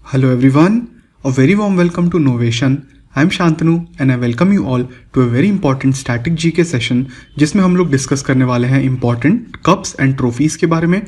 Hello everyone, a very warm welcome to Novation. I am Shantanu and I welcome you all to a very important static GK session जिसमें हम लोग discuss करने वाले हैं important cups and trophies के बारे में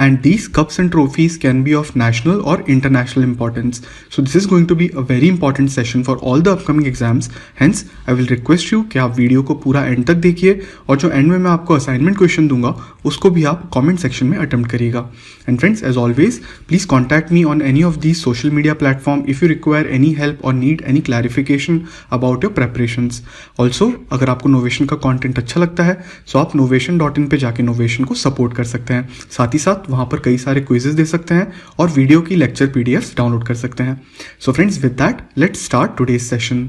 and these cups and trophies can be of national or international importance. So this is going to be a very important session for all the upcoming exams. Hence, I will request you कि आप video को पूरा and तक देखिए और जो and में मैं आपको असाइनमेंट क्वेश्चन दूंगा उसको भी आप कमेंट सेक्शन में अटेम्प्ट करिएगा. And friends, as always, please contact me on any of these social media platform if you require any help or need any clarification about your preparations. Also, अगर आपको novation का content अच्छा लगता है तो आप novation.in पे जाके नोवेशन को सपोर्ट कर सकते हैं. साथ ही साथ वहाँ पर कई सारे क्विजेस दे सकते हैं और वीडियो की लेक्चर PDFs डाउनलोड कर सकते हैं. So friends, with that, let's start today's session.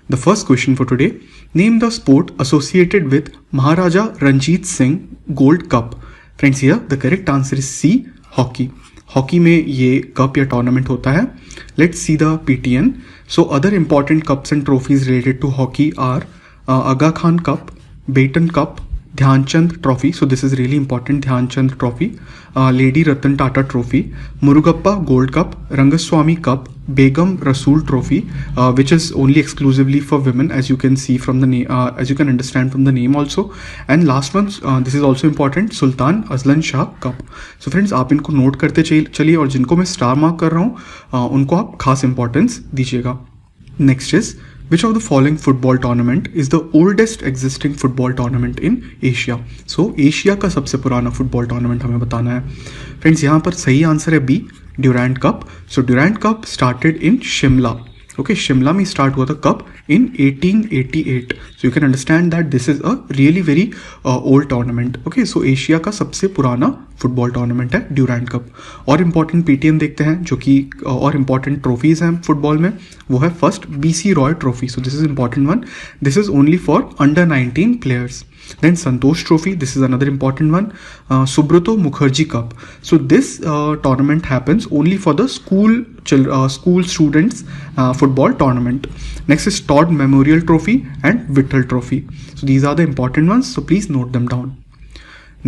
The first question for today, name the sport associated with Maharaja Ranjit Singh Gold Cup. Friends, here the correct answer is C, hockey. Hockey में ये cup या tournament होता है. Let's see the PTN. So other important cups and trophies related to hockey are Aga Khan cup, Beighton cup, Dhyan Chand trophy. So this is really important. Dhyan Chand trophy, lady Ratan Tata trophy, Murugappa gold cup, Rangaswamy cup, Begum Rasool trophy, which is only exclusively for women, as you can see from the name, as you can understand from the name also. And last one, this is also important, Sultan Azlan Shah cup. So friends, आप इनको note करते चलिए और जिनको मैं star mark कर रहा हूँ उनको आप खास इंपॉर्टेंस दीजिएगा. Next is, which of the following football tournament is the oldest existing football tournament in Asia? So Asia का सबसे पुराना फुटबॉल टूर्नामेंट हमें बताना है. फ्रेंड्स, यहाँ पर सही आंसर है B, Durand cup. So Durand cup started in Shimla. Okay, Shimla में स्टार्ट हुआ था cup in 1888. So you can understand that this is a really very old tournament. Okay, so Asia का सबसे पुराना फुटबॉल टूर्नामेंट है ड्यूरेंट कप. और important PTN देखते हैं जो कि और इंपॉर्टेंट ट्रॉफीज हैं फुटबॉल में. वो है first BC Roy trophy. So this is important one. This is only for under 19 players. Then Santosh Trophy, this is another important one. Subrata Mukherjee Cup. So this tournament happens only for the school students football tournament. Next is Todd Memorial Trophy and Vittal Trophy. So these are the important ones. So please note them down.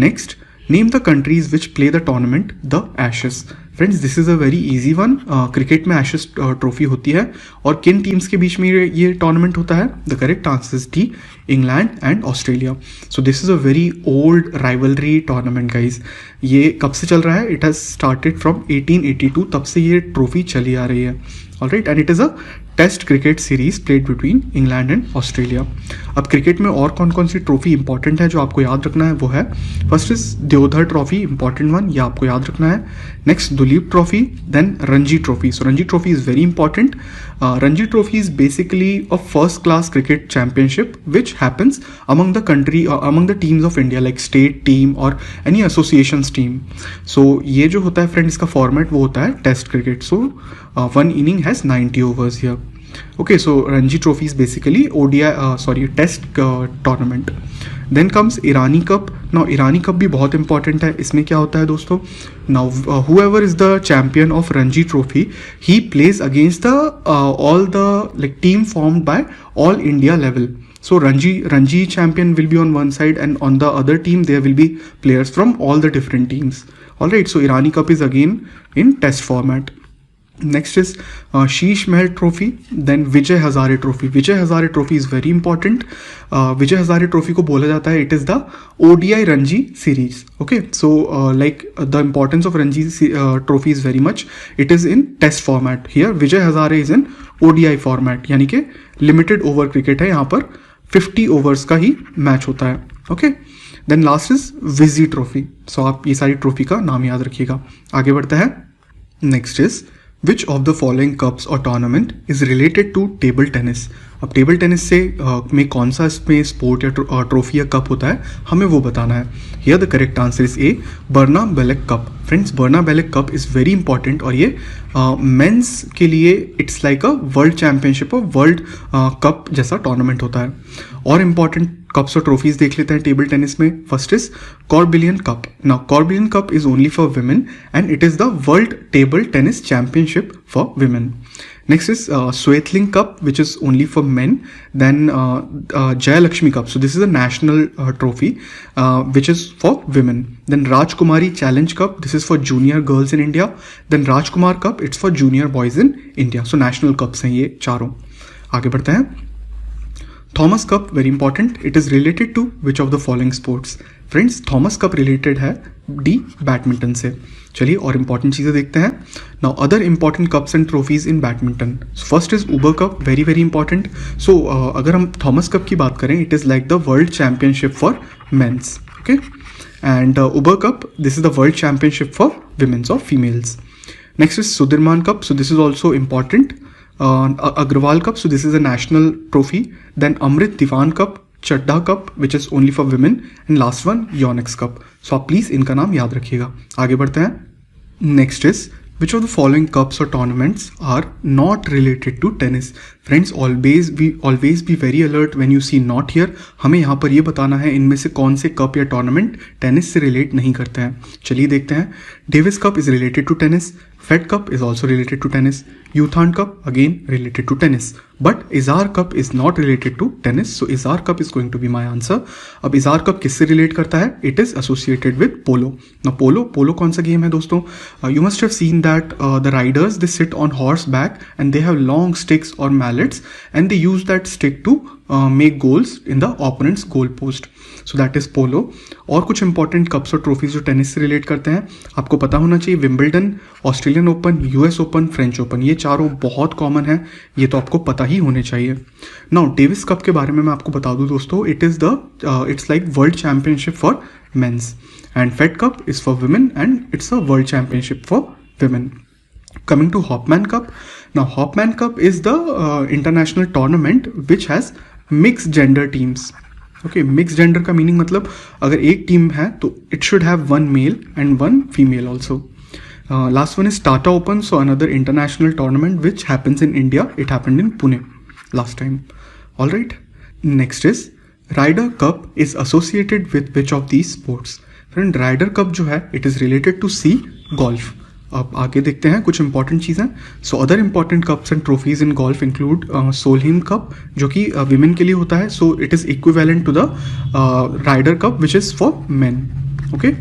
Next, name the countries which play the tournament, the Ashes. Friends, this is a very easy one. Cricket में ashes trophy होती है और किन teams के बीच में ये tournament होता है? The correct answer is D, England and Australia. So this is a very old rivalry tournament guys. ये कब से चल रहा है? It has started from 1882. तब से ये ट्रॉफी चली आ रही है. Alright, and it is a test cricket series played between England and Australia. अब क्रिकेट में और कौन कौन सी ट्रॉफी इंपॉर्टेंट है जो आपको याद रखना है? वो है first is Deodhar trophy, important one, ये आपको याद रखना है. Next Duleep trophy, then Ranji trophy. So Ranji trophy is very important. Ranji trophy is basically a first class cricket championship which happens among the country, among the teams of India, like state team or any associations team. So ये जो होता है friend, इसका format वो होता है test cricket. So one inning has 90 overs here. Okay, so Ranji Trophy is basically test tournament. Then comes Irani Cup. Now Irani Cup भी बहुत important है. इसमें क्या होता है दोस्तों? Now whoever is the champion of Ranji Trophy, he plays against the all the like team formed by all India level. So Ranji champion will be on one side and on the other team there will be players from all the different teams. Alright, so Irani Cup is again in test format. Next is Sheesh Mahal Trophy, then Vijay Hazare Trophy. Vijay Hazare Trophy is very important. Vijay Hazare Trophy को बोला जाता है it is the ODI Ranji series. Okay, so the importance of Ranji Trophy is very much. It is in test format. Here Vijay Hazare is in ODI format, यानी कि limited over cricket है. यहाँ पर 50 overs का ही match होता है. Okay, then last is Vizzy Trophy. So आप ये सारी ट्रॉफी का नाम याद रखिएगा. आगे बढ़ता है. Next is, which of the following cups or tournament is related to table tennis? अब टेबल टेनिस से में कौन सा इसमें स्पोर्ट या ट्रॉफी या कप होता है, हमें वो बताना है. Here the correct answer is A, Barna Bellack cup. Friends, Barna Bellack cup is very important और ये मेंस के लिए it's like a world championship और वर्ल्ड कप जैसा टूर्नामेंट होता है. और इम्पॉर्टेंट कप्स और ट्रॉफीज देख लेते हैं टेबल टेनिस में. First is Corbillon cup. Now Corbillon cup is only for women and it is the world table tennis championship for women. Next is Swetling Cup, which is only for men. Then Jaya Lakshmi Cup. So this is a national trophy, which is for women. Then Rajkumari Challenge Cup. This is for junior girls in India. Then Rajkumar Cup. It's for junior boys in India. So national cups हैं ये चारों. आगे बढ़ते हैं. Thomas cup, very important. It is related to which of the following sports? Friends, Thomas cup related है the badminton से. चलिए और इंपॉर्टेंट चीज़ें देखते हैं. Now other important cups and trophies in badminton. First is Uber cup, very very important. So अगर हम Thomas cup की बात करें, it is like the world championship for men's. Okay. And Uber cup, this is the world championship for women's और females. Next is Sudirman cup. So this is also important. Agrawal Cup, so this is a national trophy. Then Amrit Diwan Cup, Chadda Cup, which is only for women, and last one Yonex Cup. So आप please इनका नाम याद रखिएगा. आगे बढ़ते हैं. Next is which of the following cups or tournaments are not related to tennis? Friends, always be very alert when you see not here. हमें यहाँ पर ये बताना है इनमें से कौन से कप या टूर्नामेंट टेनिस से रिलेट नहीं करते हैं. चलिए देखते हैं. Davis cup is related to tennis. Fed cup is also related to tennis. यूथान cup again related to tennis. But Ezra cup is not related to tennis. So Ezra cup is going to be my answer. अब Ezra cup किससे relate करता है? It is associated with polo. ना polo कौन सा game है दोस्तों? You must have seen that the riders, they sit on horseback and they have long sticks or mallets and they use that stick to make goals in the opponent's goal post. So that is polo. और कुछ important cups और trophies जो tennis से relate करते हैं आपको पता होना चाहिए. Wimbledon, Australian open, US open, French open, ये चारों बहुत कॉमन है. ये तो आपको पता ही होने चाहिए. नाउ डेविस कप के बारे में मैं आपको बता दूं दोस्तों, it's like world championship for men's. And Fed cup is for women and it's a world championship for women. Coming to Hopman Cup. Now Hopman Cup is the international tournament which has mixed gender teams. Okay, mixed gender का meaning मतलब अगर एक team है तो it should have one male and one female also. Last one is Tata Open, so another international tournament which happens in India. It happened in Pune last time. All right. Next is Ryder Cup is associated with which of these sports? Friend, Ryder Cup जो है it is related to sea golf. अब आगे देखते हैं कुछ important चीज़ें. So other important cups and trophies in golf include Solheim cup जो कि विमेन के लिए होता है. So it is equivalent to the Ryder cup which is for men. Okay.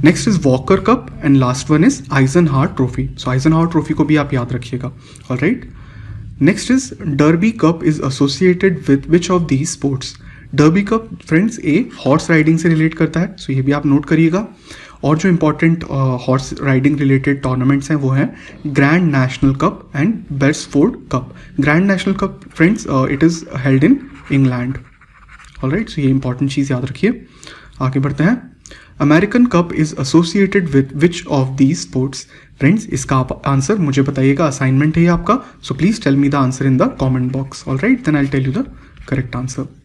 Next is Walker cup and last one is Eisenhower trophy. So Eisenhower trophy को भी आप याद रखिएगा. Alright. Next is Derby cup is associated with which of these sports? Derby cup friends horse riding से relate करता है. सो ये भी आप नोट करिएगा. और जो important horse riding related tournaments हैं वो हैं Grand National cup and Bestford cup. Grand National cup friends it is held in England. Alright. So ये इंपॉर्टेंट चीज़ याद रखिए. आगे बढ़ते हैं. American cup is associated with which of these sports? Friends, इसका आप आंसर मुझे बताइएगा. असाइनमेंट है ये आपका. So please tell me the answer in the comment box. Alright. Then I tell you the correct answer.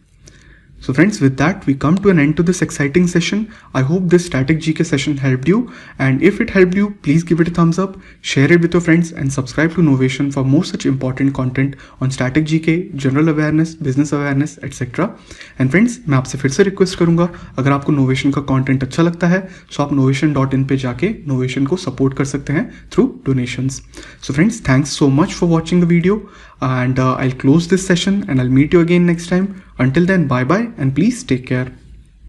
So friends, with that we come to an end to this exciting session. I hope this static GK session helped you, and if it helped you, please give it a thumbs up, share it with your friends and subscribe to Novation for more such important content on static GK, general awareness, business awareness, etc. And friends, मैं आपसे फिर से request करूंगा, अगर आपको Novation का content अच्छा लगता है तो आप novation.in पे जाके Novation को सपोर्ट कर सकते हैं through donations. So friends, thanks so much for watching the video, and I'll close this session and I'll meet you again next time. Until then, bye bye and please take care.